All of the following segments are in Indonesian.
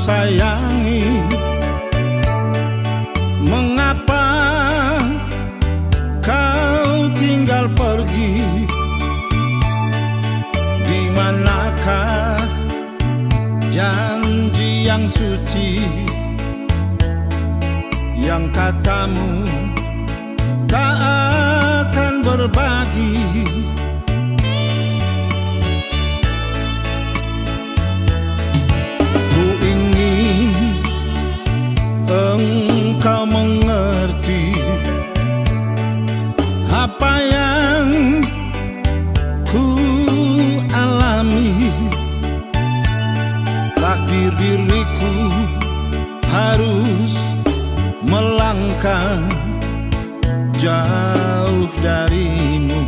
sayangi. Mengapa kau tinggal pergi? Di manakah janji yang suci, yang katamu tak akan berbagi? Ku ingin engkau mengerti apa yang ku alami. Takdir diriku harus melangkah jauh darimu.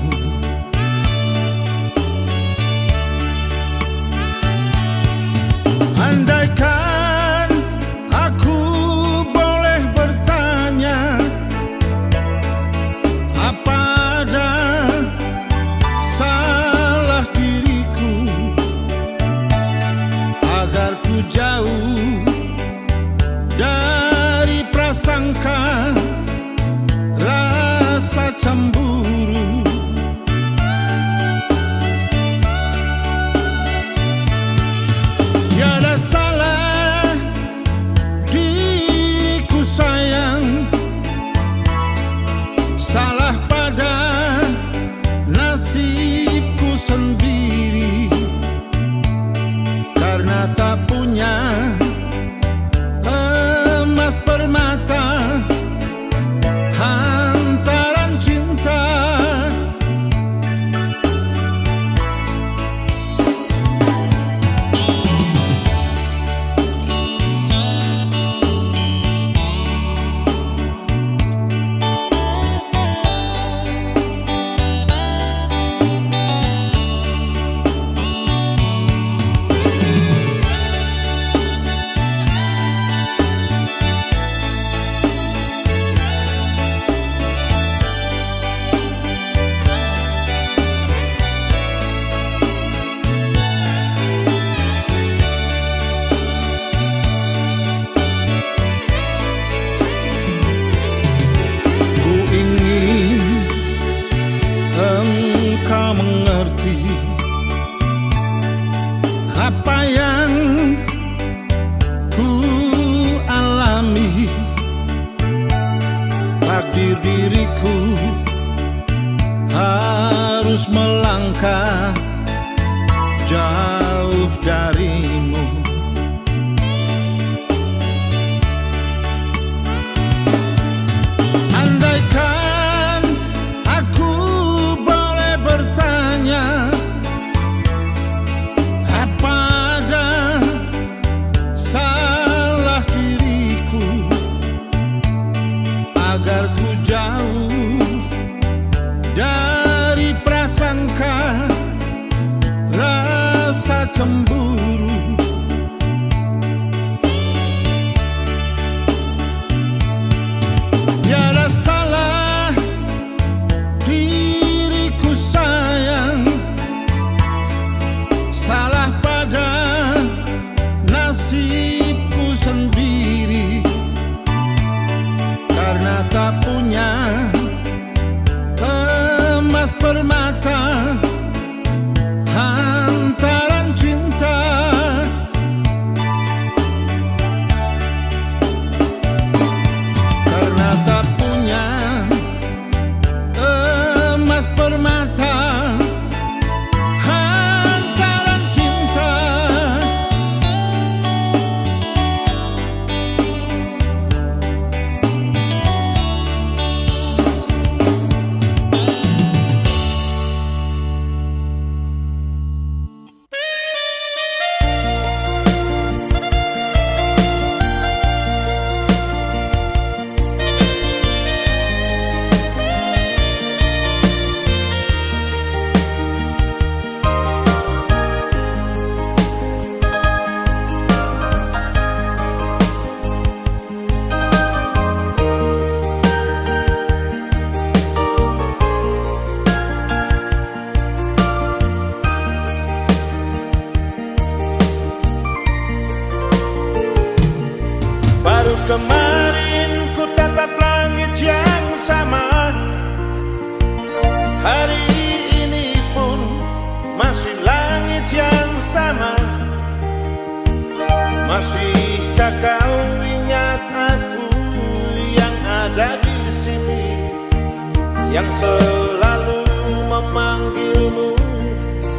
Andaikan aku boleh bertanya, apa ada salah diriku agar ku jauh dari prasangka rasa cemburu. Tiada salah diriku sayang, salah pada nasibku sendiri, karena tak punya emas permata hantaran cinta. Engkau mengerti apa yang ku alami. Takdir diriku harus melangkah jauh darimu. Andaikan aku boleh bertanya, apa ada salah diriku agar ku jauh dari prasangka rasa cemburu. Tiada salah diriku sayang, salah pada nasibku sendiri, karena tak punya emas permata hantaran cinta. Karena tak punya emas permata hantaran cinta. Masihkah kau ingat aku yang ada di sini, yang selalu memanggilmu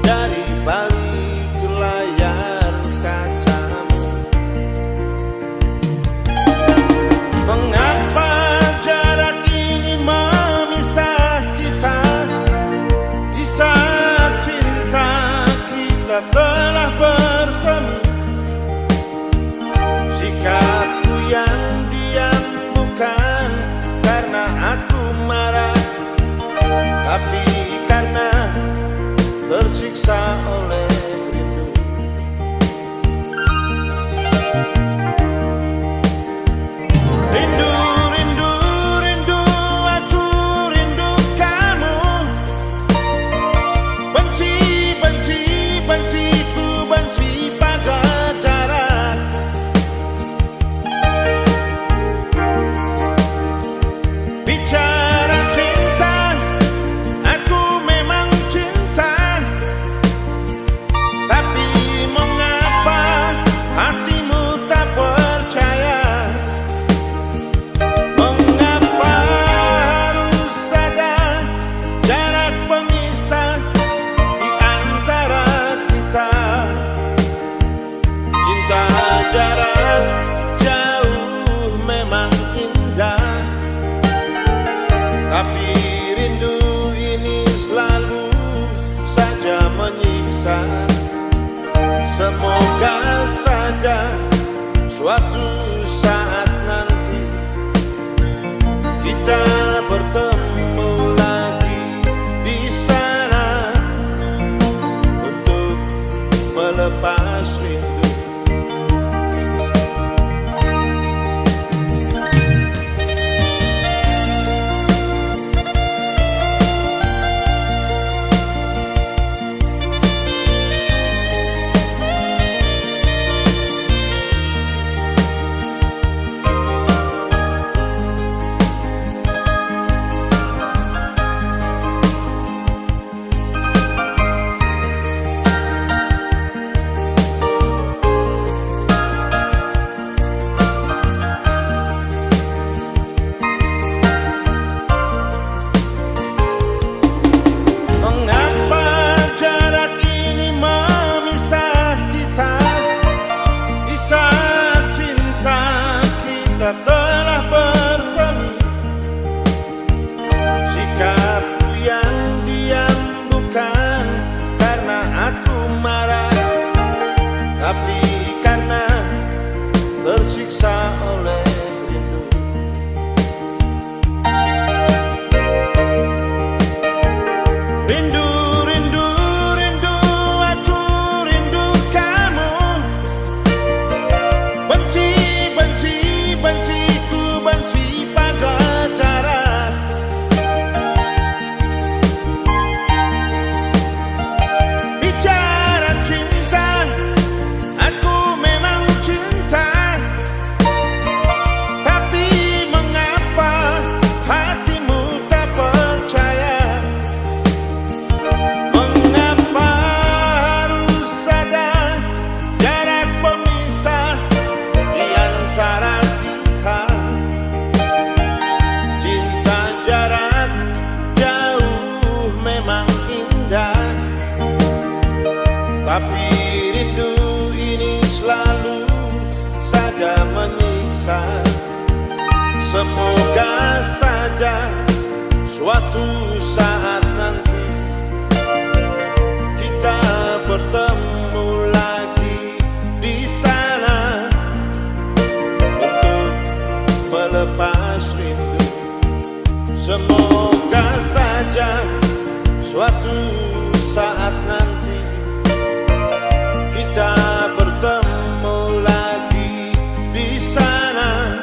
dari balik layar kacamu? Mengapa jarak ini memisah kita, di saat cinta kita telah bersemi? Sikapku yang diam bukan karena aku marah, tapi karena tersiksa oleh rindu. Rindu, rindu, rindu, aku rindu kamu. Benci, benci, benci, ku benci pada jarak. Bicara cinta, aku memang cinta, tapi mengapa hatimu tak percaya? Mengapa harus ada jarak pemisah di antara kita? Cinta jarak jauh memang indah, tapi rindu ini selalu saja menyiksa. Semoga saja suatu saat nanti kita bertemu lagi di sana untuk melepas rindu. Mengapa jarak ini memisah kita, di saat cinta kita telah bersemi? Sikapku yang diam bukan karena aku marah, tapi karena tersiksa oleh rindu. Rindu, rindu, rindu, aku rindu kamu. Benci, benci, benci, ku benci pada jarak. Bicara cinta, aku memang cinta, tapi mengapa hatimu tak percaya? Mengapa harus ada jarak pemisah di antara kita? Cinta jarak jauh memang indah, tapi rindu ini selalu saja menyiksa. Semoga saja suatu saat nanti kita bertemu lagi di sana untuk melepas rindu. Semoga saja suatu saat nanti kita bertemu lagi di sana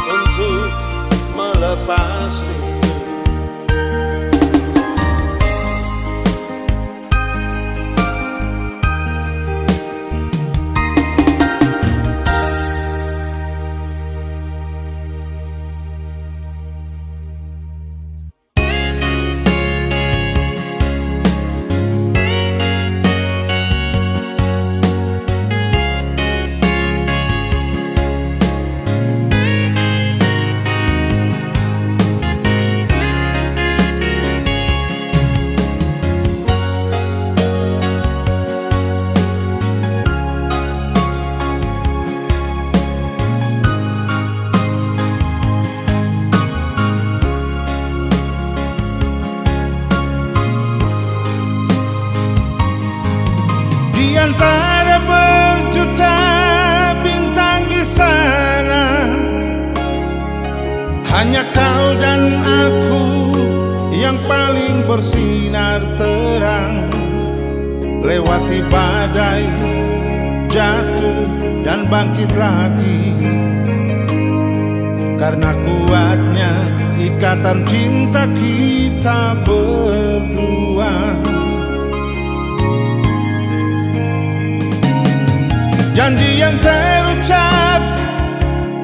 untuk melepas rindu. Hanya kau dan aku yang paling bersinar terang, lewati badai, jatuh dan bangkit lagi. Karena kuatnya ikatan cinta kita berdua. Janji yang terucap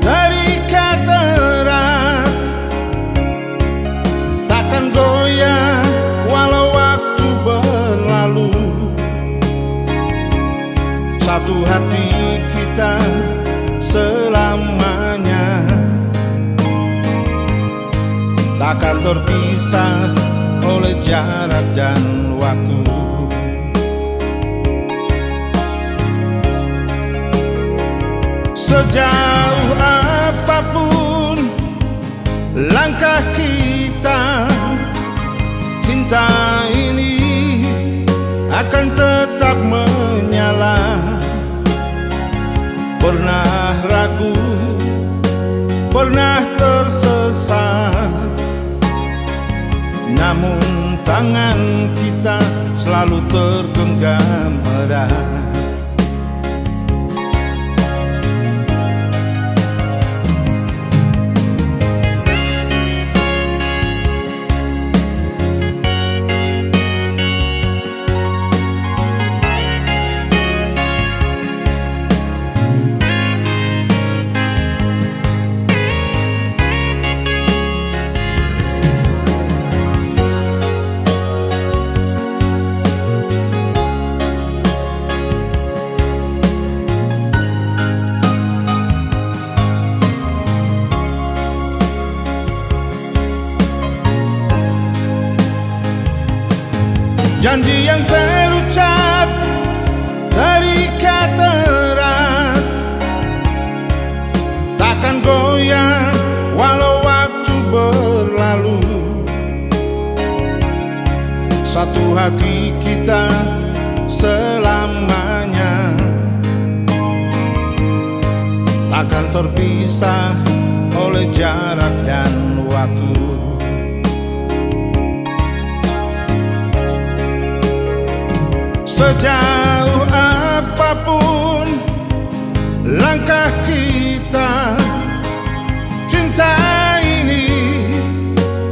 terikat erat, takkan goyah walau waktu berlalu. Satu hati kita selamanya, takkan terpisah oleh jarak dan waktu. Sejauh apapun langkah kita, cinta ini akan tetap menyala. Pernah ragu, pernah tersesat, namun tangan kita selalu tergenggam erat. Janji yang terucap terikat erat, takkan goyah walau waktu berlalu. Satu hati kita selamanya, takkan terpisah oleh jarak dan waktu. Sejauh apapun langkah kita, cinta ini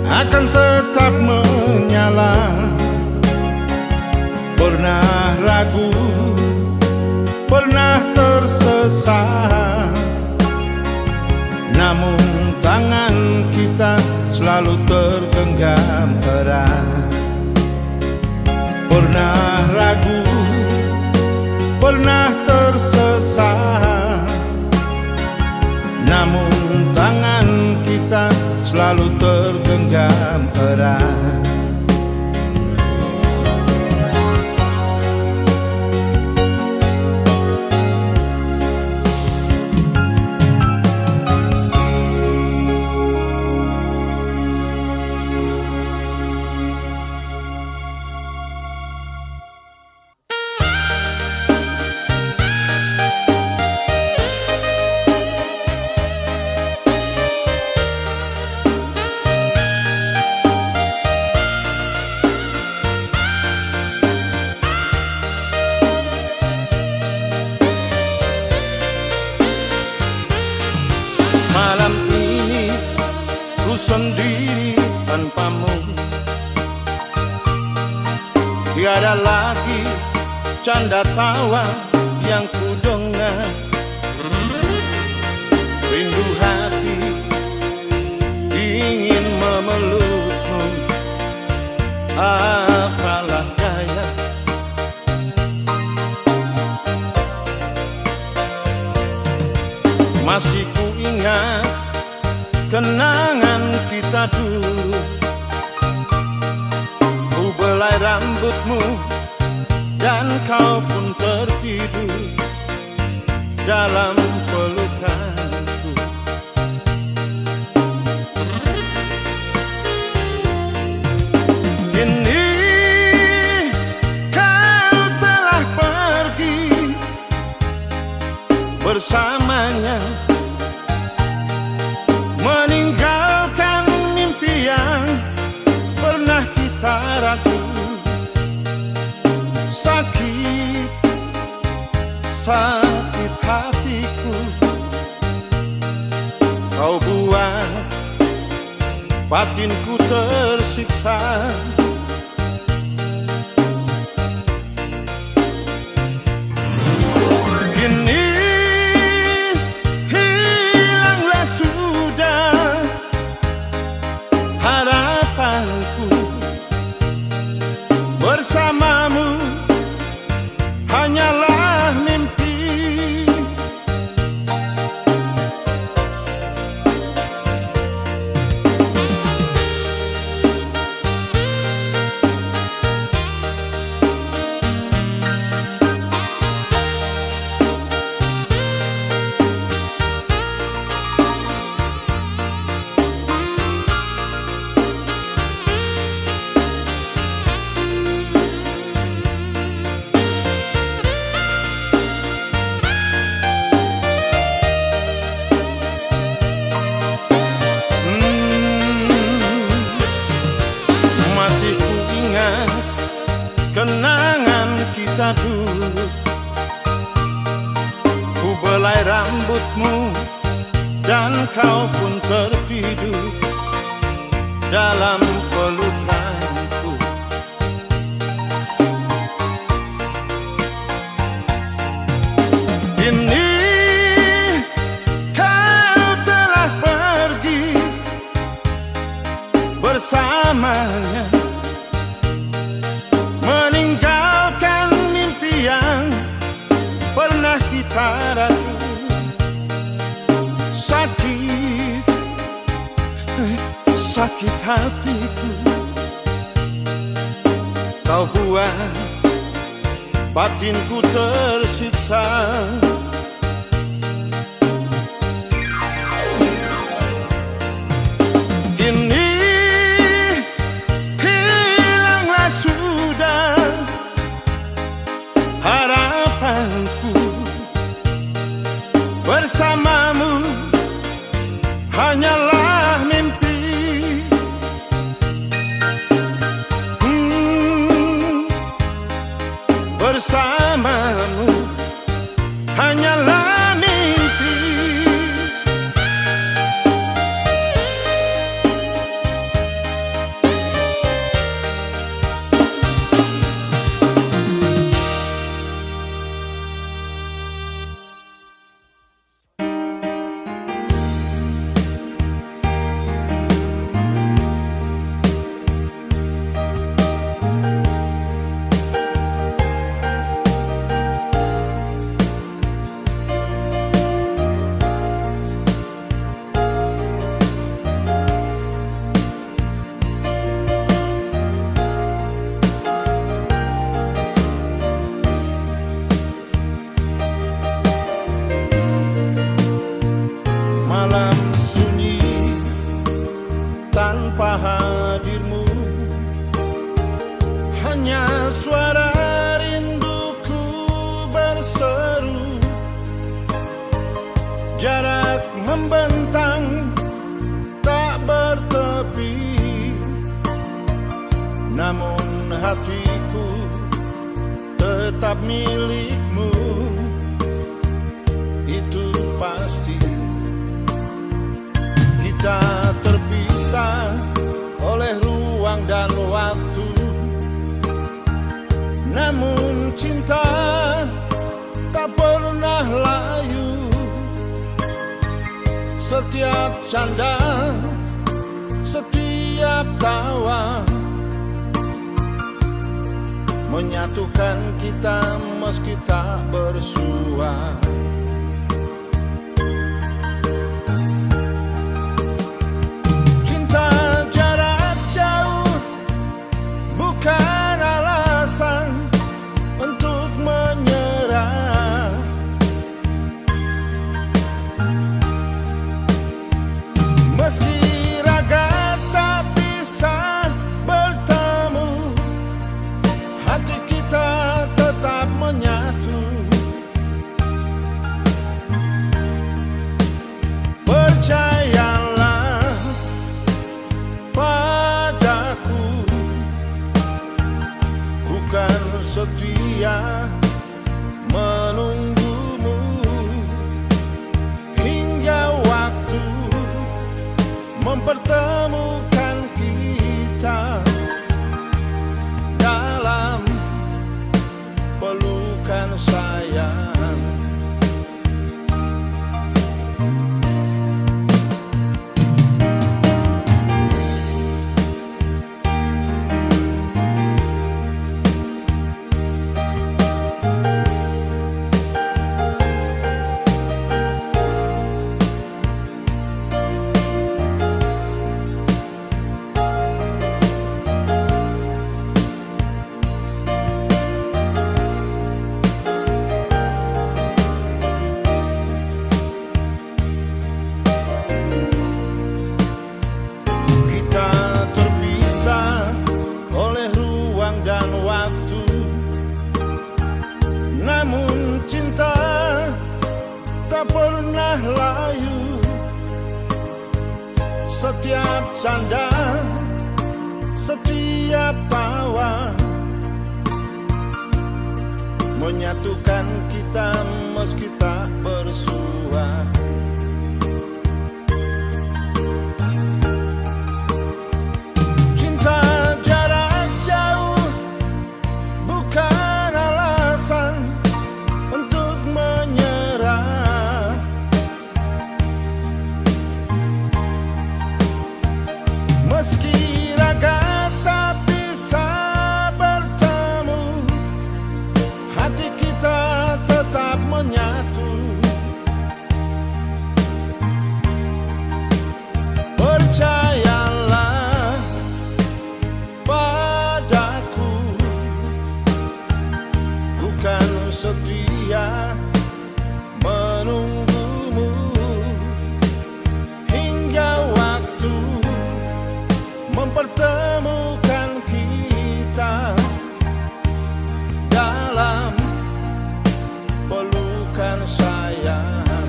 akan tetap menyala. Pernah ragu, pernah tersesat, namun tangan kita selalu tergenggam erat. Pernah ragu, pernah tersesat, namun tangan kita selalu tergenggam erat. Malam ini ku sendiri tanpamu, tiada lagi canda tawa yang ku dengar. Rindu hati ingin memelukmu, apalah daya. Masih ku ingat kenangan kita dulu, ku belai rambutmu dan kau pun tertidur dalam pelukanku. Kini kau telah pergi bersamanya, meninggalkan batinku tersiksa. Kini hilanglah sudah harapanku, bersamamu hanyalah mimpi. Masih ku ingat kenangan kita dulu. Ku belai rambutmu dan kau pun tertidur dalam pelukanku. Kini kau telah pergi bersamanya, meninggalkan mimpi yang pernah kita rasu. Sakit, sakit hatiku, kau buat batinku tersiksa. Kini hilanglah sudah harapanku, bersamamu hanyalah mimpi. Bersamamu hanyalah mimpi. Malam sunyi tanpa hadirmu, hanya suara rinduku berseru. Jarak membentang tak bertepi, namun hatiku tetap milikmu. Itu pasti. Kita terpisah oleh ruang dan waktu, namun cinta tak pernah layu. Setiap canda, setiap tawa menyatukan kita meski tak bersua. Bukan alasan untuk menyerah. Meski raga tak bisa bertemu, hati kita tetap menyatu. Percayalah padaku, bukan setia menunggumu hingga waktu mempertemukan canda, setiap tawa menyatukan kita meski tak bersua. Cinta jarak jauh bukan alasan untuk menyerah. Meski raga tak bisa bertemu, hati kita tetap menyatu. Percayalah padaku, bukan setia menunggumu hingga waktu mempertemukan kita dalam pelukan sayang,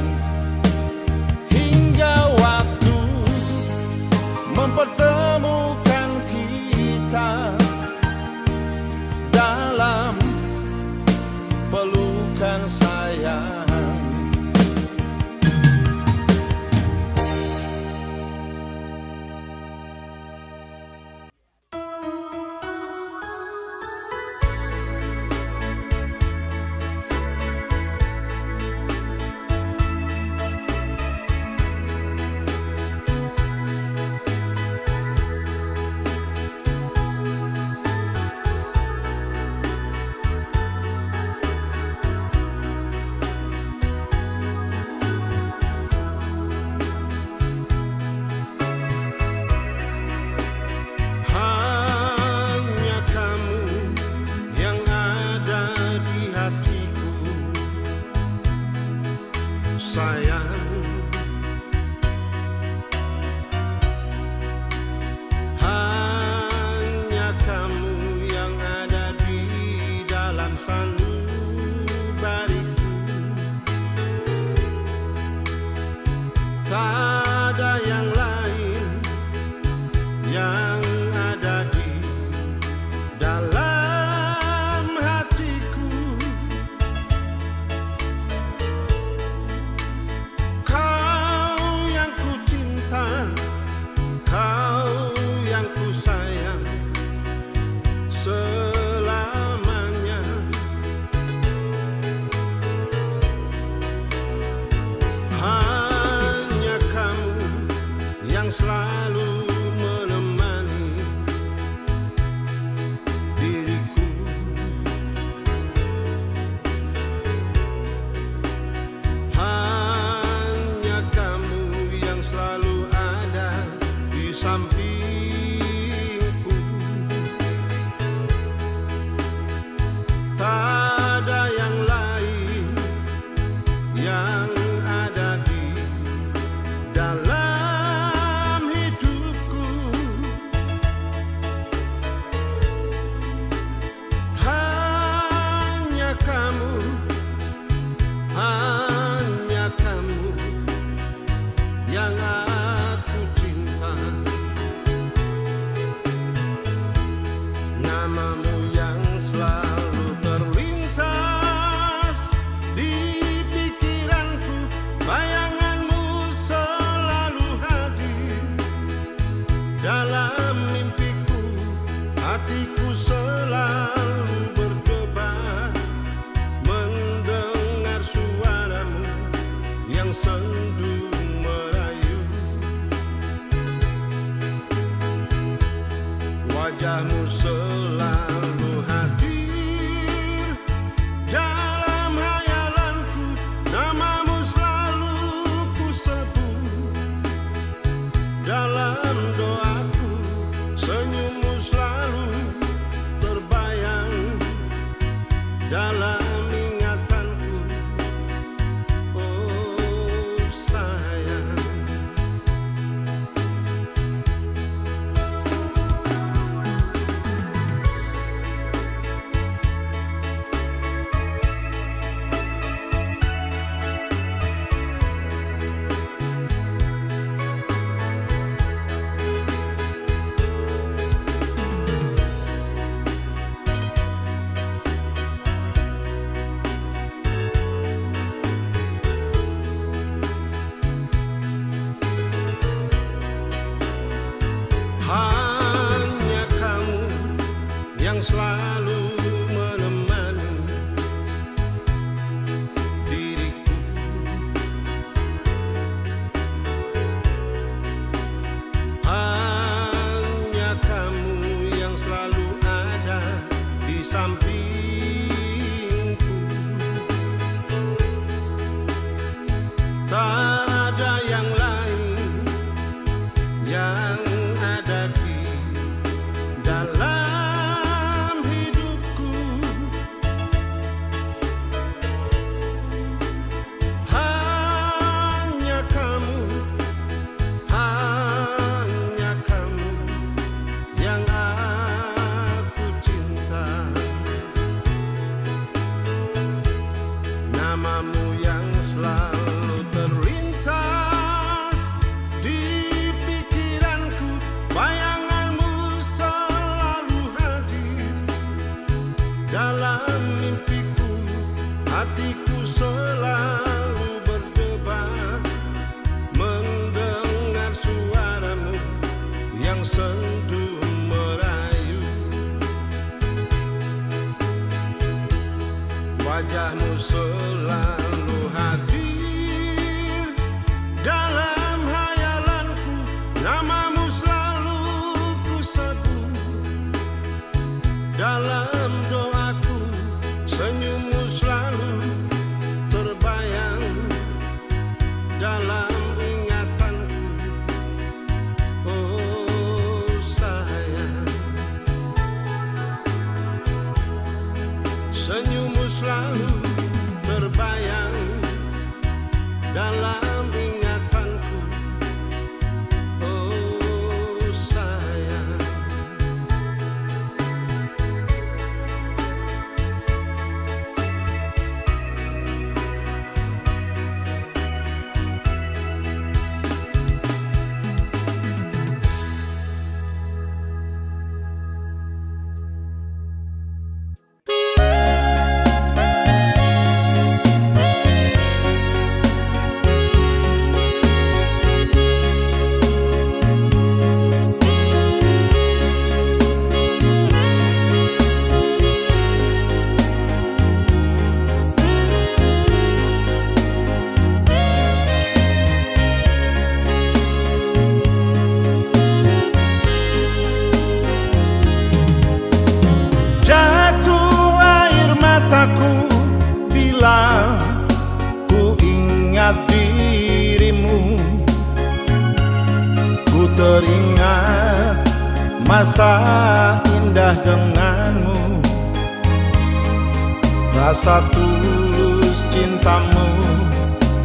hingga waktu mempertemukan kita dalam pelukan sayang. Sayang, hanya kamu yang ada di dalam sanubariku. Tak ada yang lain yang ada di dalam hatiku. Selamanya hanya kamu yang selalu menemani diriku. Hanya kamu yang selalu ada di samping. Tak ada yang lain yang ada di dalam hidupku. Hanya kamu yang aku cinta. Namamu yang selalu terlintas di pikiranku, bayanganmu selalu hadir dalam mimpiku. Hatiku selalu berdebar mendengar suaramu yang sendu merayu. Wajahmu selalu hadir dalam hayalanku, namamu selalu ku sebut dalam doaku. Senyummu selalu terbayang dalam ingatanku. Oh sayang, Hanya kamu yang selalu menemani diriku. Hanya kamu yang selalu ada di sampingku. Tak ada yang lain yang ada di dalam hidupku. Hanya kamu yang aku cinta. Namamu yang selalu terlintas di pikiranku. Bayanganmu selalu hadir dalam mimpiku. Hatiku selalu berdebar mendengar suaramu yang sendu merayu. Wajahmu selalu hadir dalam hayalanku. Namamu selalu kusebut dalam doaku. Senyummu selalu terbayang dalam ingatanku. Oh sayang, senyummu selalu terbayang dalam ingatanku. Oh sayang. Jatuh air mataku bila ku ingat dirimu. Ku teringat masa indah denganmu. Rasa tulus cintamu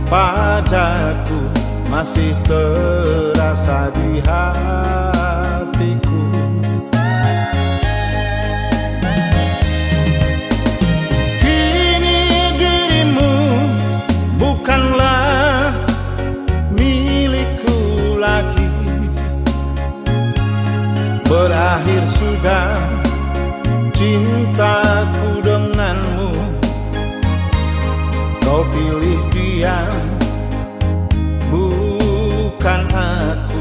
padaku masih terasa di hatiku. Kini dirimu bukanlah milikku lagi. Berakhir sudah cintaku denganmu. Kau pilih dia, bukan aku.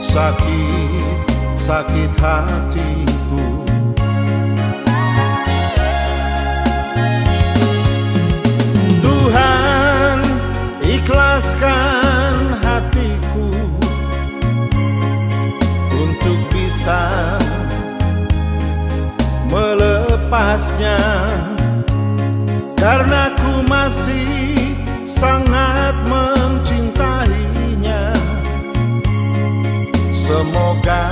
Sakit hatiku. Tuhan, ikhlaskan hatiku untuk bisa melepasnya, karena ku masih sangat mencintainya. Semoga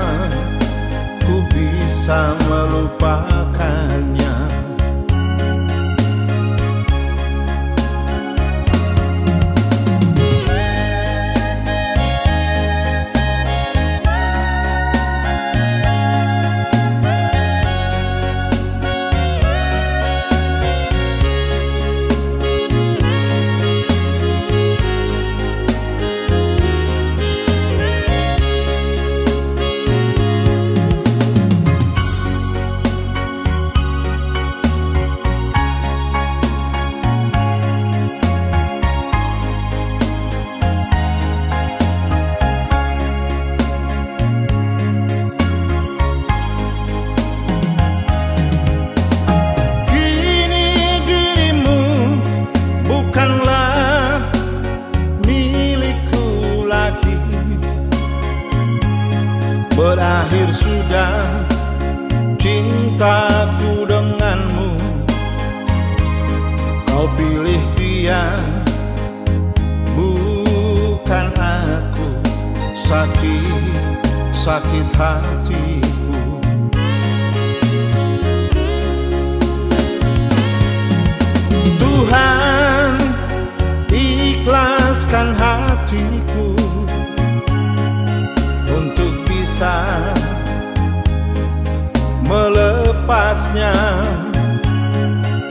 ku bisa melupakannya. berakhir sudah cintaku denganmu. Kau pilih dia, bukan aku. Sakit hatiku. Tuhan, ikhlaskan hatiku untuk bisa melepasnya,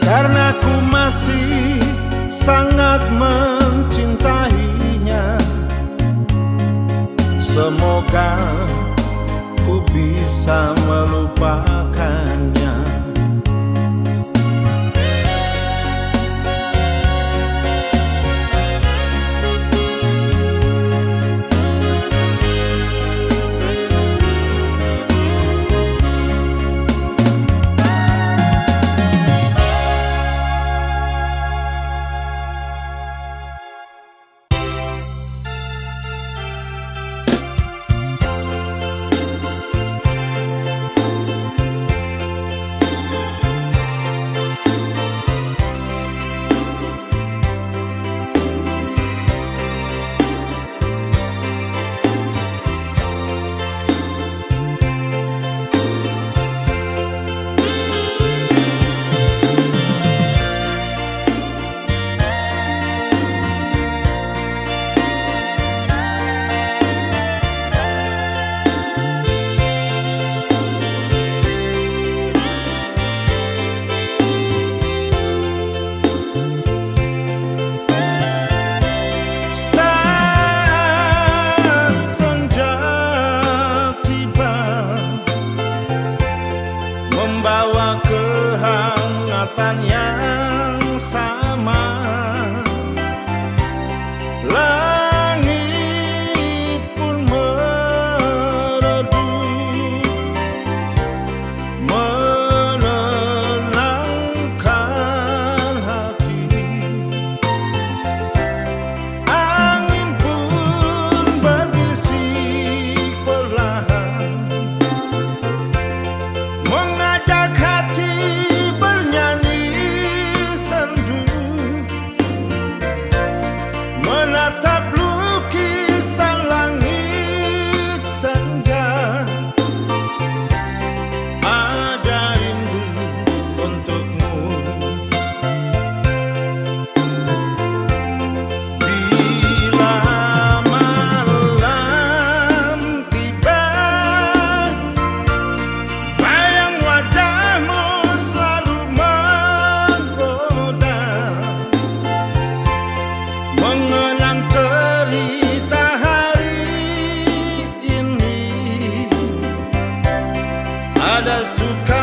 karena ku masih sangat mencintainya. Semoga ku bisa melupakannya. Membawa kehangatan yang sama, langit pun meredup, menenangkan hati. Angin pun berbisik perlahan, mengajak hati bernyanyi sendu, menatap lukisan langit senja. Ada rindu untukmu. Bila malam tiba, bayang wajahmu selalu menggoda, mengenang cerita hari ini. Ada suka